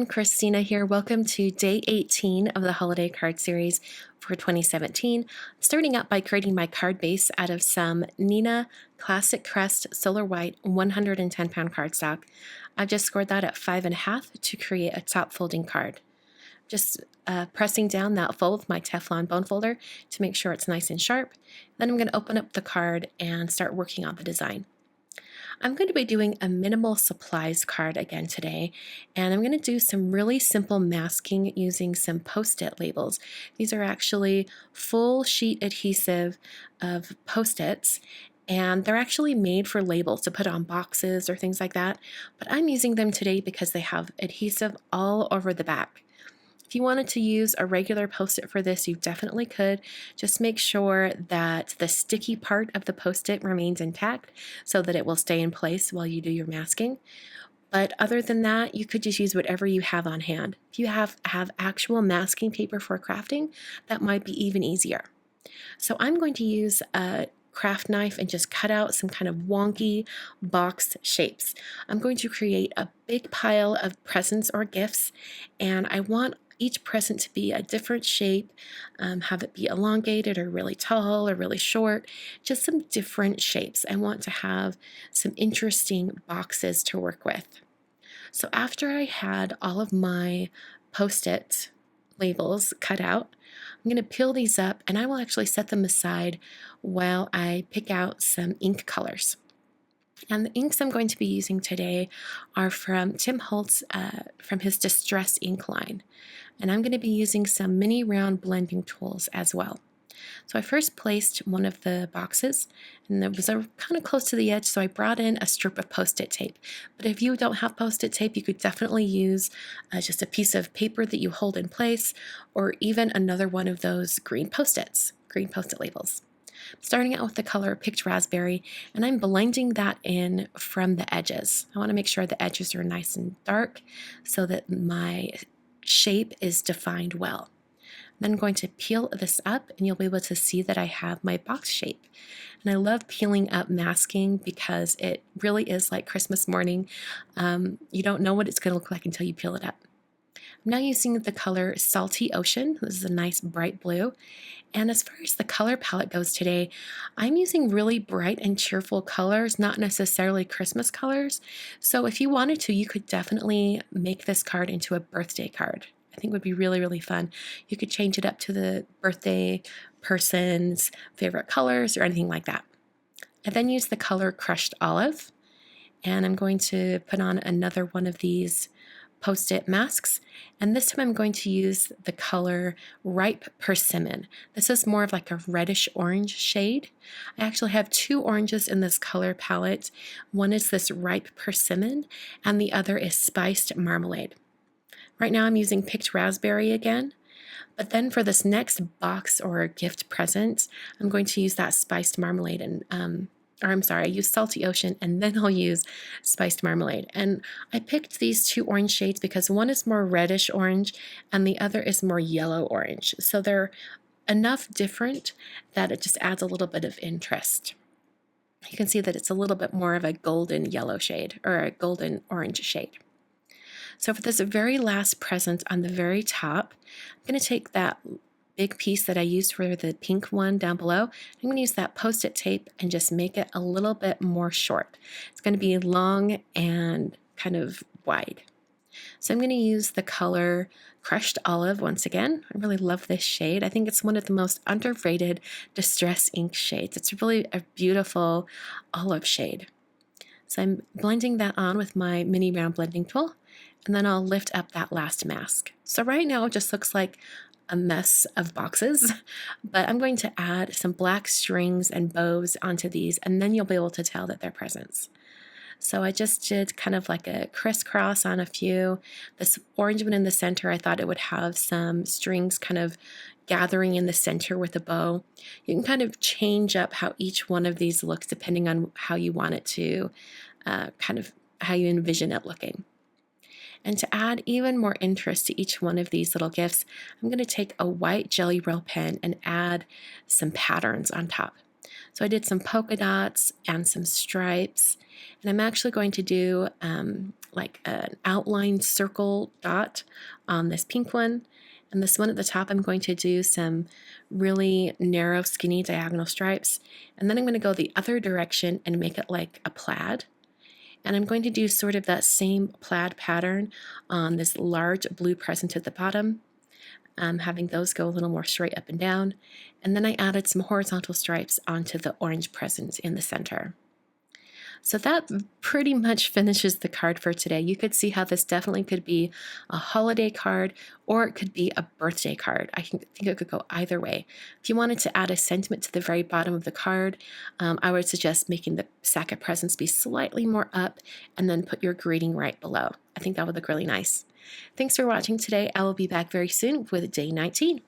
Christina here. Welcome to day 18 of the holiday card series for 2017. I'm starting out by creating my card base out of some Neenah Classic Crest Solar White 110 pound cardstock. I've just scored that at 5.5 to create a top folding card. Just pressing down that fold with my Teflon bone folder to make sure it's nice and sharp. Then I'm going to open up the card and start working on the design. I'm going to be doing a minimal supplies card again today, and I'm going to do some really simple masking using some Post-it labels. These are actually full sheet adhesive of Post-its, and they're actually made for labels to put on boxes or things like that, but I'm using them today because they have adhesive all over the back. If you wanted to use a regular Post-it for this, you definitely could. Just make sure that the sticky part of the Post-it remains intact so that it will stay in place while you do your masking. But other than that, you could just use whatever you have on hand. If you have actual masking paper for crafting, that might be even easier. So I'm going to use a craft knife and just cut out some kind of wonky box shapes. I'm going to create a big pile of presents or gifts, and I want each present to be a different shape, have it be elongated or really tall or really short, just some different shapes. I want to have some interesting boxes to work with. So after I had all of my Post-it labels cut out, I'm going to peel these up and I will actually set them aside while I pick out some ink colors. And the inks I'm going to be using today are from Tim Holtz from his Distress ink line. And I'm going to be using some mini round blending tools as well. So I first placed one of the boxes, and it was kind of close to the edge, so I brought in a strip of Post-it tape. But if you don't have Post-it tape, you could definitely use just a piece of paper that you hold in place, or even another one of those green Post-its, green Post-it labels. Starting out with the color Picked Raspberry, and I'm blending that in from the edges. I want to make sure the edges are nice and dark so that my shape is defined well. Then I'm going to peel this up and you'll be able to see that I have my box shape. And I love peeling up masking because it really is like Christmas morning. You don't know what it's going to look like until you peel it up. I'm now using the color Salty Ocean. This is a nice bright blue. And as far as the color palette goes today, I'm using really bright and cheerful colors, not necessarily Christmas colors. So if you wanted to, you could definitely make this card into a birthday card. I think would be really, really fun. You could change it up to the birthday person's favorite colors or anything like that. I then use the color Crushed Olive, and I'm going to put on another one of these Post-it masks, and this time I'm going to use the color Ripe Persimmon. This is more of like a reddish orange shade. I actually have two oranges in this color palette. One is this Ripe Persimmon, and the other is Spiced Marmalade. Right now I'm using Picked Raspberry again, but then for this next box or gift present, I'm going to use that Spiced Marmalade and I used Salty Ocean and then I'll use Spiced Marmalade. And I picked these two orange shades because one is more reddish orange and the other is more yellow orange. So they're enough different that it just adds a little bit of interest. You can see that it's a little bit more of a golden yellow shade or a golden orange shade. So for this very last present on the very top, I'm going to take that big piece that I used for the pink one down below. I'm going to use that Post-it tape and just make it a little bit more short. It's going to be long and kind of wide. So I'm going to use the color Crushed Olive once again. I really love this shade. I think it's one of the most underrated Distress ink shades. It's really a beautiful olive shade. So I'm blending that on with my mini round blending tool, and then I'll lift up that last mask. So right now it just looks like a mess of boxes, but I'm going to add some black strings and bows onto these, and then you'll be able to tell that they're presents. So I just did kind of like a crisscross on a few. This orange one in the center, I thought it would have some strings kind of gathering in the center with a bow. You can kind of change up how each one of these looks depending on how you want it to, kind of how you envision it looking. And to add even more interest to each one of these little gifts, I'm going to take a white Jelly Roll pen and add some patterns on top. So I did some polka dots and some stripes, and I'm actually going to do like an outline circle dot on this pink one. And this one at the top, I'm going to do some really narrow, skinny diagonal stripes. And then I'm going to go the other direction and make it like a plaid. And I'm going to do sort of that same plaid pattern on this large blue present at the bottom, having those go a little more straight up and down. And then I added some horizontal stripes onto the orange present in the center. So that pretty much finishes the card for today. You could see how this definitely could be a holiday card or it could be a birthday card. I think it could go either way. If you wanted to add a sentiment to the very bottom of the card, I would suggest making the sack of presents be slightly more up and then put your greeting right below. I think that would look really nice. Thanks for watching today. I will be back very soon with day 19.